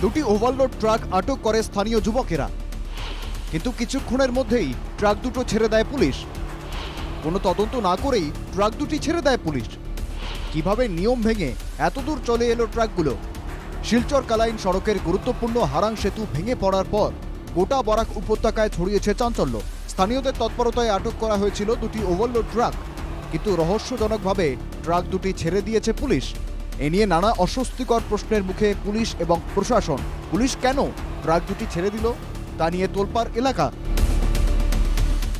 দুটি overload truck আটক করে স্থানীয় যুবকেরা, কিন্তু কিছুক্ষণের মধ্যেই ট্রাক দুটো ছেড়ে দেয় পুলিশ। কোনো তদন্ত না করেই ট্রাক দুটি ছেড়ে দেয় পুলিশ। কিভাবে নিয়ম ভেঙে এতদূর চলে এলো ট্রাকগুলো? শিলচর কালাইন সড়কের গুরুত্বপূর্ণ হারাং সেতু ভেঙে পড়ার পর গোটা বরাক উপত্যকায় ছড়িয়েছে চাঞ্চল্য। স্থানীয়দের তৎপরতায় আটক করা হয়েছিল দুটি ওভারলোড ট্রাক, কিন্তু রহস্যজনকভাবে ট্রাক দুটি ছেড়ে দিয়েছে পুলিশ। এ নিয়ে নানা অস্বস্তিকর প্রশ্নের মুখে পুলিশ এবং প্রশাসন। পুলিশ কেন ট্রাক দুটি ছেড়ে দিল তা নিয়ে তোলপাড় এলাকা।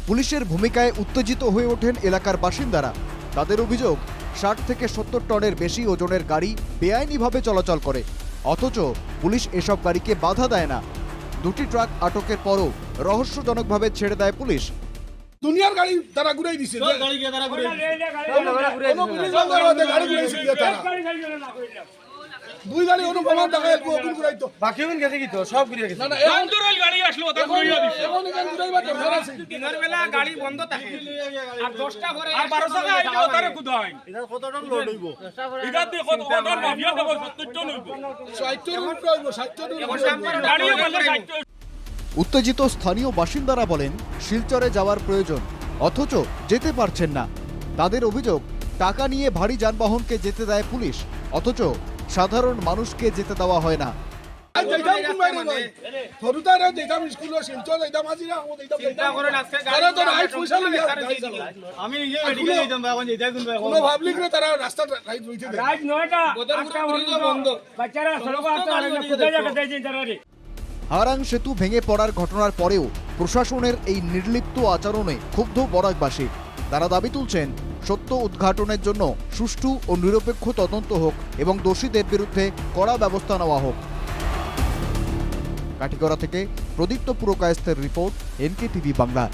পুলিশের ভূমিকায় উত্তেজিত হয়ে ওঠেন এলাকার বাসিন্দারা। তাদের অভিযোগ, 60 থেকে 70 টনের বেশি ওজনের গাড়ি বেআইনিভাবে চলাচল করে, অথচ পুলিশ এসব গাড়িকে বাধা দেয় না। দুটি ট্রাক আটকের পরও রহস্যজনকভাবে ছেড়ে দেয় পুলিশ। দুনিয়ার গাড়ি তারা ঘুরাই দিছে গাড়ি দুই গাড়ি অনুপমান টাকা ওপেন ঘুরাইতো বাকি ওন গেছে কি তো সব ঘুরে গেছে না না অন্তরাল গাড়ি আসলো ওটা ঘুরিয়ে দিছে এখন এখান ঘুরাইবা দরকার আছে দিনের বেলা গাড়ি বন্ধ থাকে আর 10টা পরে আর 1200 টাকা আইলো ওটারে কুদাই এটা কত টন লোড হইব এটা দিয়ে কত টন মাফিয়া দেব 70 টন হইব 60 টন উঠবে 60 টন গাড়িও বন্ধ 60। উত্তেজিত স্থানীয় বাসিন্দারা বলেন, শিলচরে যাওয়ার প্রয়োজন, অথচ যেতে পারছেন না। তাদের অভিযোগ, টাকা নিয়ে ভারী যানবাহনকে যেতে দেয় পুলিশ, অথচ সাধারণ মানুষকে যেতে দেওয়া হয় না। যাইতাম কোন বাইরে ভাই থরুতারে যাইতাম স্কুলে শিলচর যাইতাম আজিরা ও যাইতাম চিন্তা করেন আজকে তারা তো রাইট পয়সা লইয়া আমি নিজে মেডিকেল যাইতাম এখন যাইতাই কোন ভাই কোনো পাবলিক রে তারা রাস্তা রাইট রইতে দেয় রাত 9টা আটটা বন্ধ বাচ্চারা সড়ক আটটা কুদাই জায়গা দেয় তারারে। হারাং সেতু ভেঙে পড়ার ঘটনার পরেও প্রশাসনের এই নির্লিপ্ত আচরণে ক্ষুব্ধ বরাকবাসী। তারা দাবি তুলছেন, সত্য উদ্ঘাটনের জন্য সুষ্ঠু ও নিরপেক্ষ তদন্ত হোক এবং দোষীদের বিরুদ্ধে কড়া ব্যবস্থা নেওয়া হোক। কাটিগড়া থেকে প্রদীপ্ত পুরকায়েস্তের রিপোর্ট, NKTV বাংলা।